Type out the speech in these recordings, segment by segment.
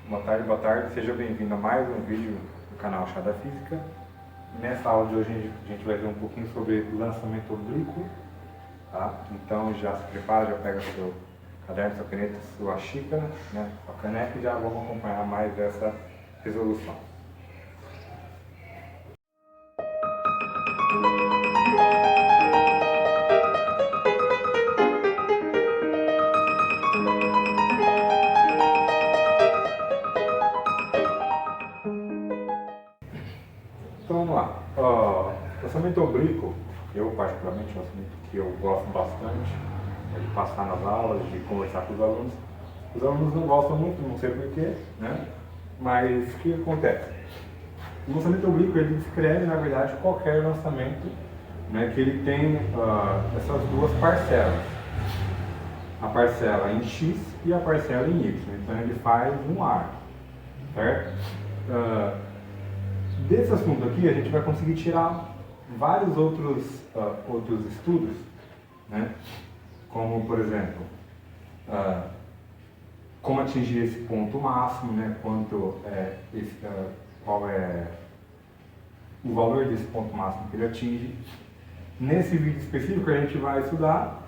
boa tarde, seja bem-vindo a mais um vídeo do canal Chá da Física. Nessa aula de hoje a gente vai ver um pouquinho sobre lançamento oblíquo, tá? Então já se prepara, já pega seu caderno, sua caneta, sua xícara, né, sua caneca e já vamos acompanhar mais essa resolução. Então vamos lá. Lançamento oblíquo, eu particularmente, é um assunto que eu gosto bastante de passar nas aulas, de conversar com os alunos. Os alunos não gostam muito, não sei porquê, né? Mas o que acontece? O lançamento oblíquo ele descreve, na verdade, qualquer lançamento, né, que ele tem essas duas parcelas. A parcela em X e a parcela em Y. Então ele faz um arco, certo? Desse assunto aqui a gente vai conseguir tirar vários outros estudos, né? Como por exemplo, como atingir esse ponto máximo, né? Qual é o valor desse ponto máximo que ele atinge. Nesse vídeo específico a gente vai estudar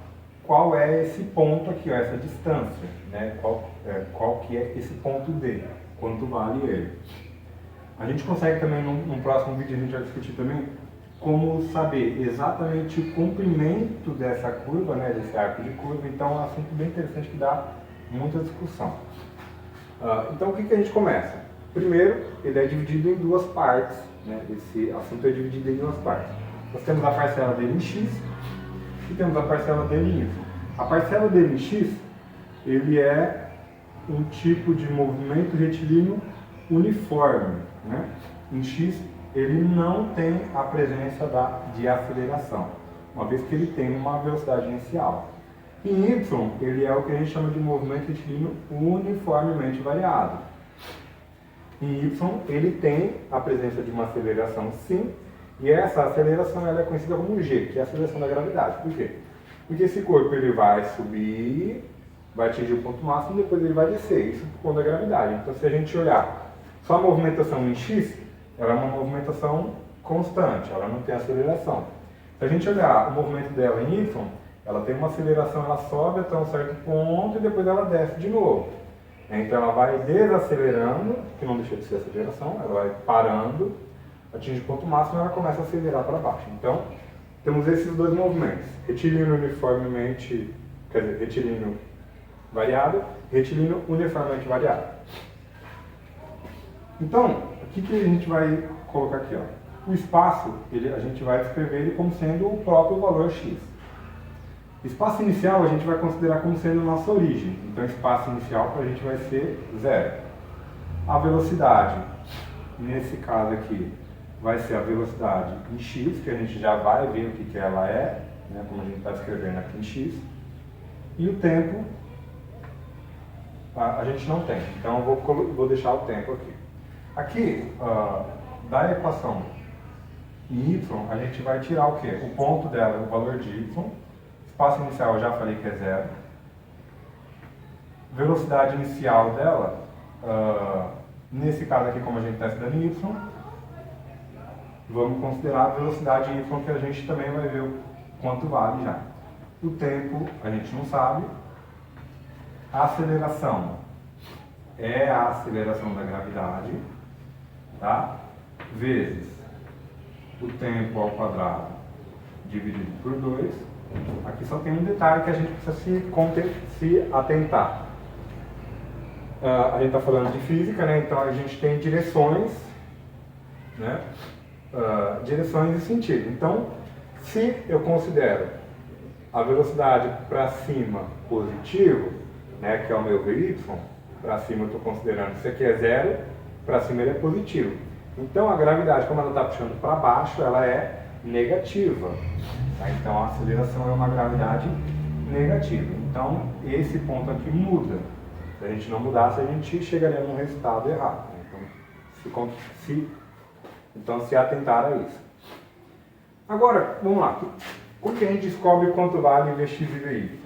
qual é esse ponto aqui, ó, essa distância, né? Qual que é esse ponto D, quanto vale ele. A gente consegue também, num próximo vídeo, a gente vai discutir também como saber exatamente o comprimento dessa curva, né, desse arco de curva. Então é um assunto bem interessante que dá muita discussão. Então o que a gente começa? Primeiro, ele é dividido em duas partes, né? Esse assunto é dividido em duas partes. Nós temos a parcela dele em X e temos a parcela dele em Y. A parcela dele em X, ele é um tipo de movimento retilíneo uniforme, né? Em X ele não tem a presença de aceleração, uma vez que ele tem uma velocidade inicial. Em Y ele é o que a gente chama de movimento retilíneo uniformemente variado. Em Y ele tem a presença de uma aceleração sim, e essa aceleração ela é conhecida como G, que é a aceleração da gravidade. Por quê? Porque esse corpo ele vai subir, vai atingir o ponto máximo e depois ele vai descer, isso por conta da gravidade. Então se a gente olhar só a movimentação em X, ela é uma movimentação constante, ela não tem aceleração. Se a gente olhar o movimento dela em Y, ela tem uma aceleração, ela sobe até um certo ponto e depois ela desce de novo. Então ela vai desacelerando, que não deixa de ser aceleração, ela vai parando, atinge o ponto máximo e ela começa a acelerar para baixo. Então, temos esses dois movimentos, retilíneo uniformemente, quer dizer, retilíneo variado, retilíneo uniformemente variado. Então, o que a gente vai colocar aqui? Ó? O espaço, a gente vai descrever ele como sendo o próprio valor x. Espaço inicial a gente vai considerar como sendo a nossa origem. Então, espaço inicial para a gente vai ser zero. A velocidade, nesse caso aqui, vai ser a velocidade em x, que a gente já vai ver o que ela é, né, como a gente está escrevendo aqui em x. E o tempo, a gente não tem. Então, eu vou deixar o tempo aqui. Aqui, da equação em y, a gente vai tirar o quê? O ponto dela, o valor de y. Espaço inicial eu já falei que é zero. Velocidade inicial dela, nesse caso aqui, como a gente está estudando em y, vamos considerar a velocidade em y, que a gente também vai ver o quanto vale já. O tempo a gente não sabe. A aceleração é a aceleração da gravidade, tá? Vezes o tempo ao quadrado dividido por 2. Aqui só tem um detalhe que a gente precisa se atentar. A gente está falando de física, né? Então a gente tem direções, né? Direções e sentido. Então, se eu considero a velocidade para cima positivo, né, que é o meu VY, para cima eu estou considerando isso aqui é zero, para cima ele é positivo. Então a gravidade, como ela está puxando para baixo, ela é negativa. Tá? Então a aceleração é uma gravidade negativa. Então esse ponto aqui muda. Se a gente não mudasse, a gente chegaria num resultado errado. Então se atentar a isso. Agora, vamos lá. Como que a gente descobre quanto vale Vx e Vy?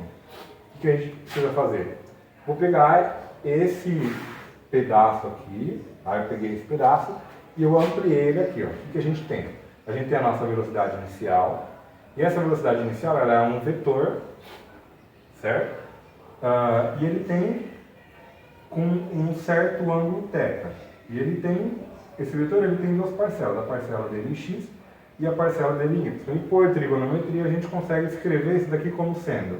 O que a gente precisa fazer? Vou pegar esse pedaço aqui, aí eu peguei esse pedaço e eu ampliei ele aqui, ó. O que a gente tem? A gente tem a nossa velocidade inicial, e essa velocidade inicial ela é um vetor, certo? E ele tem com um certo ângulo θ. E ele tem, esse vetor ele tem duas parcelas, a parcela dele em x e a parcela dele em y. E por trigonometria a gente consegue escrever isso daqui como sendo,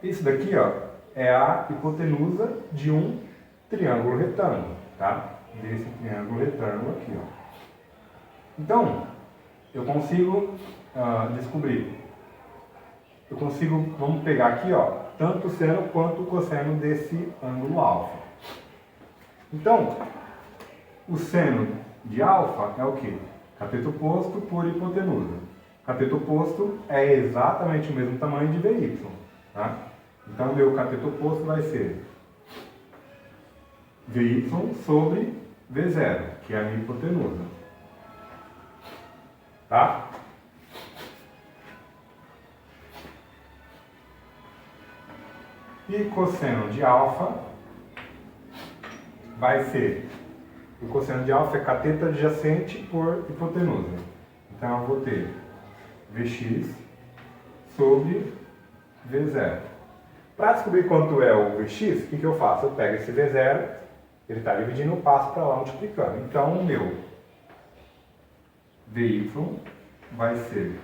isso daqui, ó, é a hipotenusa de um triângulo retângulo, tá? Desse triângulo retângulo aqui, ó. Então, eu consigo descobrir. Eu consigo, vamos pegar aqui, ó, tanto o seno quanto o cosseno desse ângulo alfa. Então, o seno de alfa é o quê? Cateto oposto por hipotenusa. Cateto oposto é exatamente o mesmo tamanho de VY, tá? Então, o meu cateto oposto vai ser VY sobre V0, que é a minha hipotenusa. Tá? E cosseno de alfa vai ser, o cosseno de alfa é cateto adjacente por hipotenusa. Então eu vou ter Vx sobre V0. Para descobrir quanto é o Vx, o que eu faço? Eu pego esse V0, ele está dividindo, eu passo para lá multiplicando. Então o meu Vy vai ser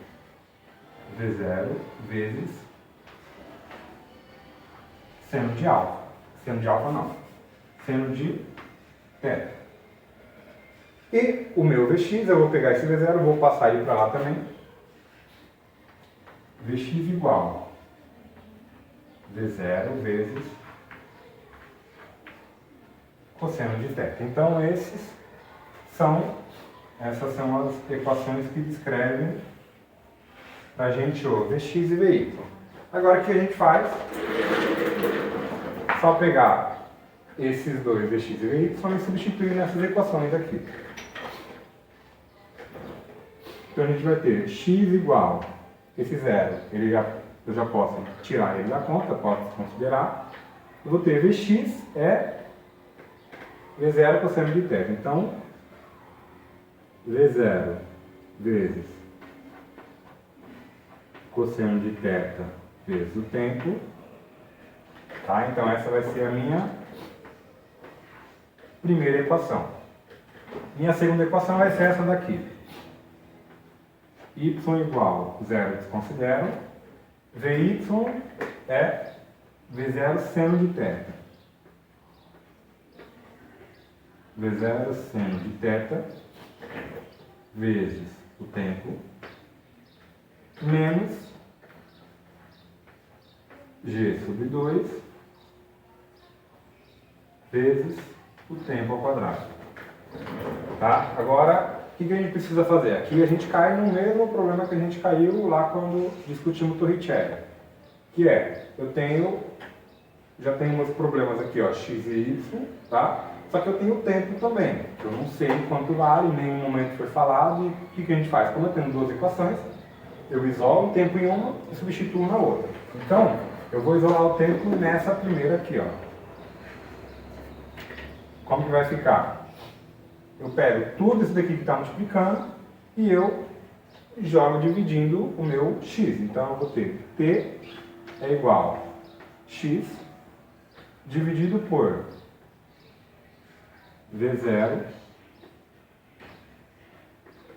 V0 vezes seno de alfa. Seno de alfa não. Seno de θ. E o meu Vx, eu vou pegar esse V0, vou passar ele para lá também. Vx igual V0 vezes cosseno de θ. Então essas são as equações que descrevem para a gente o Vx e Vy. Agora o que a gente faz? Só pegar esses dois Vx e Vy e substituir nessas equações aqui. Então a gente vai ter x igual, esse zero, eu já posso tirar ele da conta, posso considerar. Eu vou ter Vx é V0 cosseno de θ. Então, V0 vezes cosseno de θ vezes o tempo. Tá? Então essa vai ser a minha primeira equação. Minha segunda equação vai ser essa daqui. Y igual 0 desconsidero. Vy é V0 seno de θ. V0 seno de θ vezes o tempo menos G sobre 2 vezes o tempo ao quadrado. Tá? Agora, o que a gente precisa fazer? Aqui a gente cai no mesmo problema que a gente caiu lá quando discutimos Torricelli. Que é, já tenho meus problemas aqui, ó, x e y, tá? Só que eu tenho o tempo também. Eu não sei quanto vale, em nenhum momento foi falado. E o que a gente faz? Como eu tenho duas equações, eu isolo o tempo em uma e substituo na outra. Então, eu vou isolar o tempo nessa primeira aqui, ó. Como que vai ficar? Eu pego tudo isso daqui que está multiplicando e eu jogo dividindo o meu x. Então, eu vou ter t é igual a x dividido por V0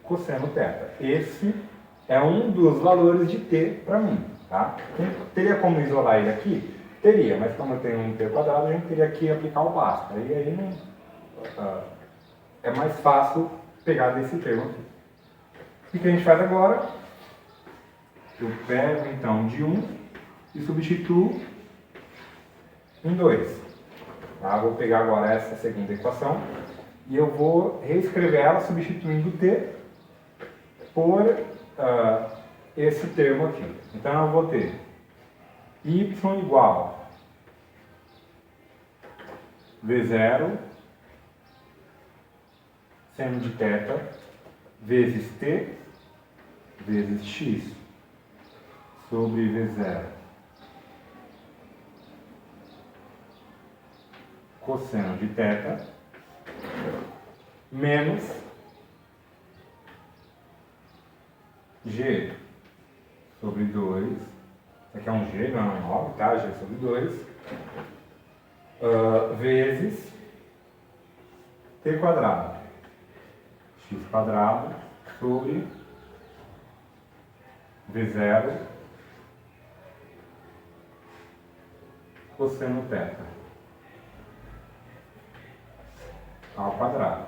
cosseno θ. Esse é um dos valores de t para mim. Tá? Teria como isolar ele aqui? Teria, mas como eu tenho um t quadrado, a gente teria que aplicar o básico. Aí não, é mais fácil pegar desse termo aqui. O que a gente faz agora? Eu pego então de 1 e substituo em 2. Tá? Vou pegar agora essa segunda equação e eu vou reescrever ela substituindo t por esse termo aqui. Então eu vou ter y igual V0 seno de θ vezes t vezes x sobre V0 cosseno de θ menos G sobre 2, isso aqui é um G, não é um 9, tá? G sobre 2, vezes T quadrado, x quadrado sobre V0 cosseno θ ao quadrado.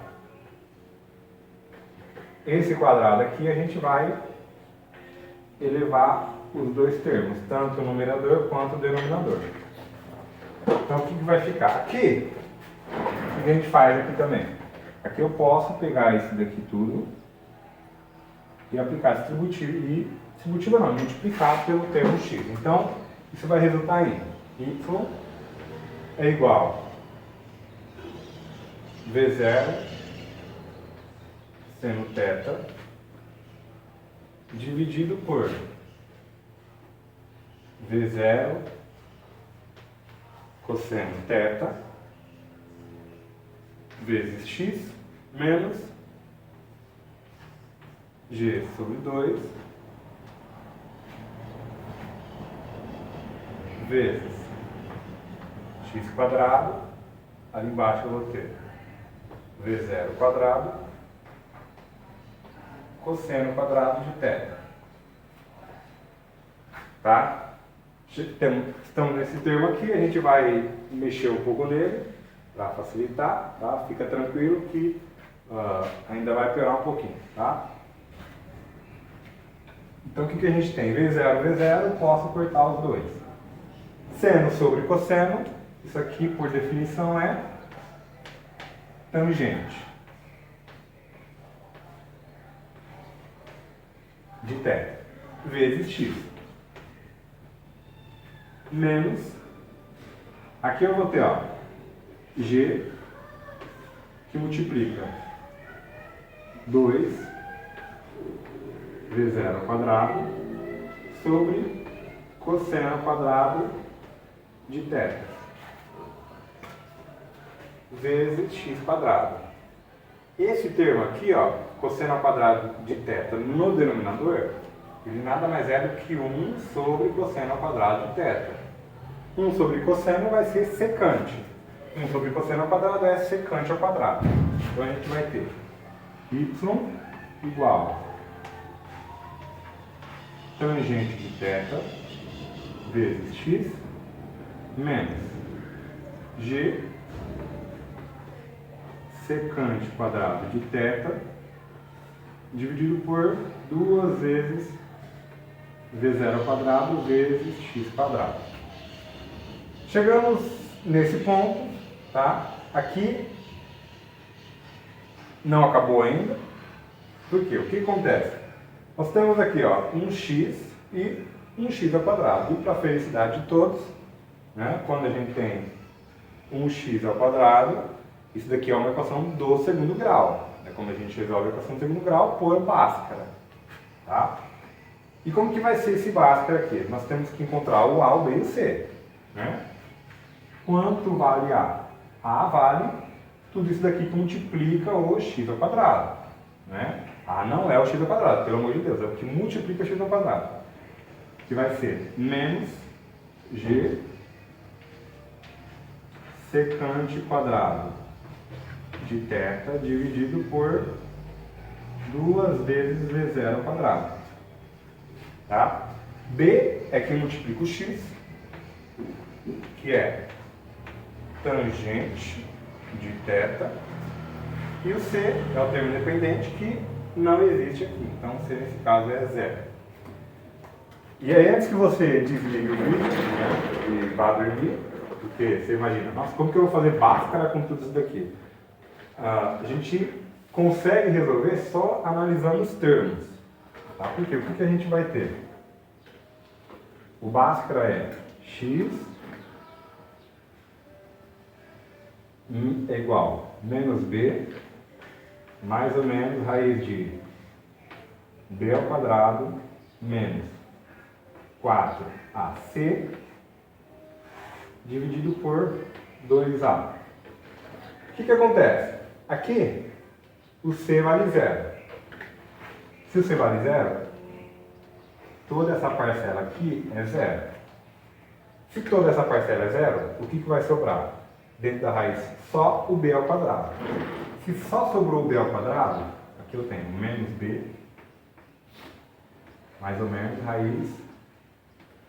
Esse quadrado aqui a gente vai elevar os dois termos, tanto o numerador quanto o denominador. Então o que vai ficar? Aqui, o que a gente faz aqui também? Aqui eu posso pegar esse daqui tudo e aplicar distributivo não, multiplicar pelo termo x. Então, isso vai resultar em y é igual a V0 seno θ dividido por V0 cosseno θ vezes x menos G sobre 2 vezes x quadrado, ali embaixo eu vou ter V0 quadrado cosseno quadrado de θ. Tá? Estamos nesse termo aqui, a gente vai mexer um pouco nele para facilitar, tá? Fica tranquilo que ainda vai piorar um pouquinho, tá? Então o que a gente tem? V0, V0, eu posso cortar os dois. Seno sobre cosseno, isso aqui por definição é tangente de θ vezes x menos, aqui eu vou ter ó, g que multiplica 2 V0 ao quadrado sobre cosseno ao quadrado de θ vezes x quadrado. Esse termo aqui, ó, cosseno ao quadrado de θ no denominador, ele nada mais é do que 1 sobre cosseno ao quadrado de θ. 1 sobre cosseno vai ser secante. 1 sobre cosseno ao quadrado é secante ao quadrado. Então a gente vai ter y igual a tangente de θ vezes x menos g secante quadrado de θ dividido por 2 vezes V0 ao quadrado vezes x quadrado. Chegamos nesse ponto, tá? Aqui não acabou ainda. Por quê? O que acontece? Nós temos aqui ó, um x e um x ao quadrado. E para a felicidade de todos, né, quando a gente tem um x ao quadrado, isso daqui é uma equação do segundo grau. É como a gente resolve a equação do segundo grau por Bhaskara. Tá? E como que vai ser esse Bhaskara aqui? Nós temos que encontrar o A, o B e o C. Né? Quanto vale A? A vale tudo isso daqui que multiplica o x ao quadrado. Né? A não é o x ao quadrado, pelo amor de Deus, é o que multiplica x ao quadrado. Que vai ser menos g secante quadrado de θ dividido por 2 vezes V0 ao quadrado. Tá? B é que multiplica o x, que é tangente de θ, e o C é o termo independente que não existe aqui. Então, C nesse caso é zero. E aí, antes que você desligue o vídeo, né, e vá dormir, porque você imagina, nossa, como que eu vou fazer Bhaskara com tudo isso daqui? A gente consegue resolver só analisando os termos. Tá? Por quê? O que a gente vai ter? O Bhaskara é x é igual a menos b mais ou menos raiz de b ao quadrado menos 4ac dividido por 2a. O que acontece? Aqui, o C vale 0. Se o C vale 0, toda essa parcela aqui é 0. Se toda essa parcela é 0, o que vai sobrar? Dentro da raiz, só o b ao quadrado. Se só sobrou o b ao quadrado, aqui eu tenho menos b, mais ou menos, raiz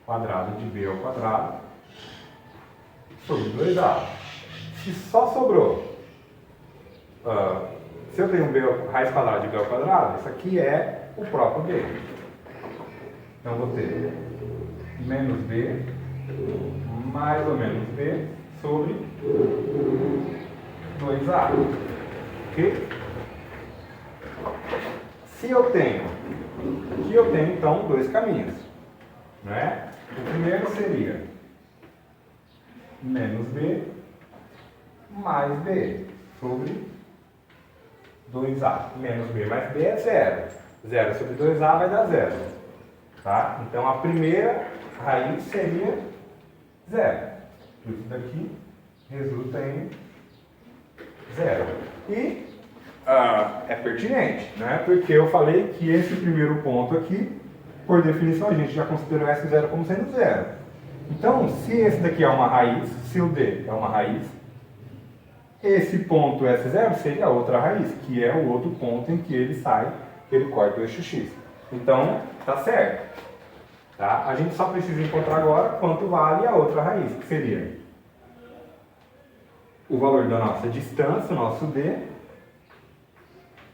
quadrada de b ao quadrado, sobre 2a. Se só sobrou, se eu tenho raiz quadrada de b ao quadrado, isso aqui é o próprio b. Então, eu vou ter menos b, mais ou menos b, sobre 2a. Ok? Se eu tenho, aqui eu tenho então dois caminhos, né? O primeiro seria menos b mais b sobre 2a. Menos b mais b é 0. 0 sobre 2a vai dar 0. Tá? Então a primeira raiz seria 0. Isso daqui resulta em 0. E é pertinente, né? Porque eu falei que esse primeiro ponto aqui, por definição, a gente já considerou S0 como sendo 0. Então, se esse daqui é uma raiz, se o D é uma raiz, esse ponto S0 seria a outra raiz, que é o outro ponto em que ele sai, que ele corta o eixo X. Então, tá certo. Tá? A gente só precisa encontrar agora quanto vale a outra raiz, que seria o valor da nossa distância, o nosso D,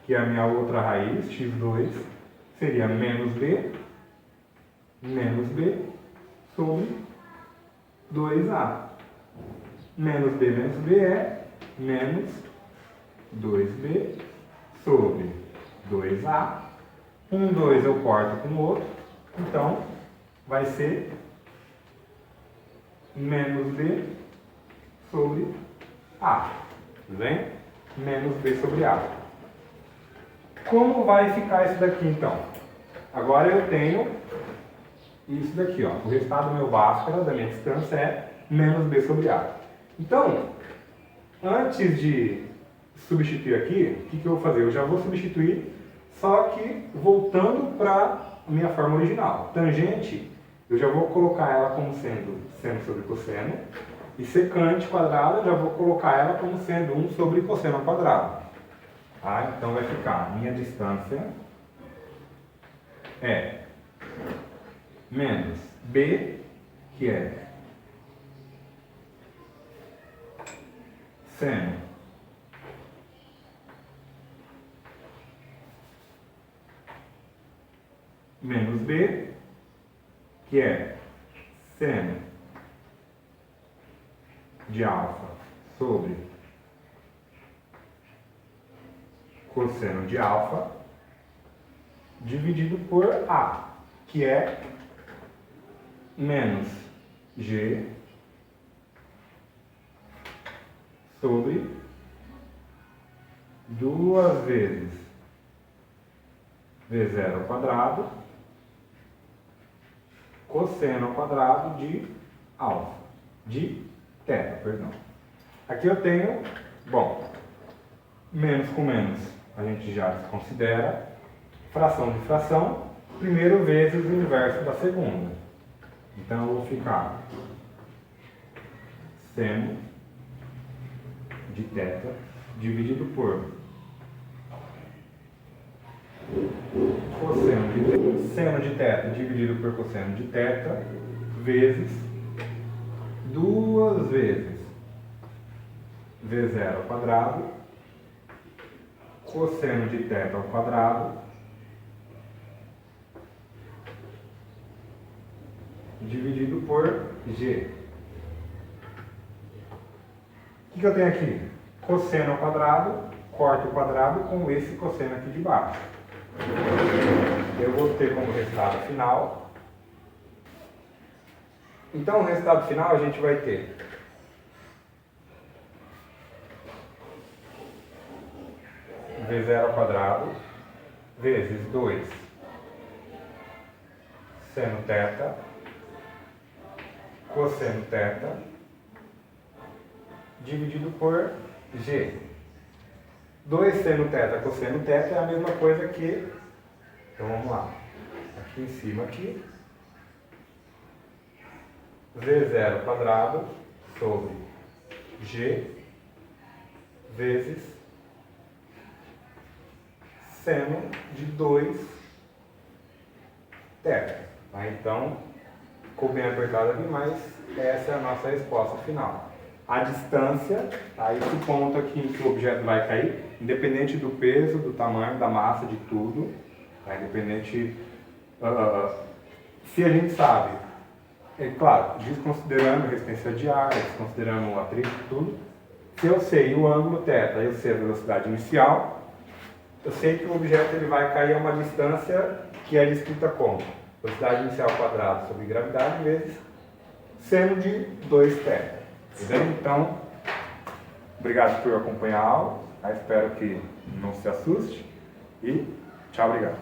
que é a minha outra raiz, x2, seria menos b sobre 2a. Menos b é menos 2b sobre 2a. 2 eu corto com o outro, então vai ser menos b sobre a. Tudo bem? Menos b sobre a. Como vai ficar isso daqui então? Agora eu tenho isso daqui, ó. O resultado do meu Bhaskara, da minha distância, é menos b sobre a. Então, antes de substituir aqui, o que eu vou fazer? Eu já vou substituir, só que voltando para a minha forma original. Tangente, eu já vou colocar ela como sendo seno sobre cosseno. E secante quadrada, eu já vou colocar ela como sendo 1 sobre cosseno ao quadrado. Tá? Então vai ficar, minha distância é menos b, que é seno menos b, que é seno de alfa sobre cosseno de alfa, dividido por a, que é menos g sobre 2 vezes v0 ao quadrado cosseno ao quadrado de alfa, de θ, perdão. Aqui eu tenho, bom, menos com menos a gente já considera fração de fração, primeiro vezes o inverso da segunda. Então eu vou ficar seno de θ dividido por cosseno de θ, seno de θ dividido por cosseno de θ, vezes 2 vezes v0 ao quadrado, cosseno de θ ao quadrado, dividido por g. O que eu tenho aqui? Cosseno ao quadrado, corto o quadrado com esse cosseno aqui de baixo. Eu vou ter como resultado final. Então, o resultado final a gente vai ter v0 ao quadrado vezes 2 seno θ cosseno θ dividido por G. 2 seno θ cosseno θ é a mesma coisa que... Então vamos lá. Aqui em cima, aqui. V0 quadrado sobre G vezes seno de 2 θ. Tá? Então, ficou bem apertado aqui, mas essa é a nossa resposta final. A distância, tá? Esse ponto aqui em que o objeto vai cair, independente do peso, do tamanho, da massa, de tudo, tá? Independente... se a gente sabe, é claro, desconsiderando a resistência de ar, desconsiderando o atrito, tudo, se eu sei o ângulo θ, eu sei a velocidade inicial, eu sei que o objeto ele vai cair a uma distância que é descrita como velocidade inicial quadrada sobre gravidade vezes seno de 2θ. Entendeu? Então, obrigado por acompanhar a aula. Eu espero que não se assuste e tchau, obrigado.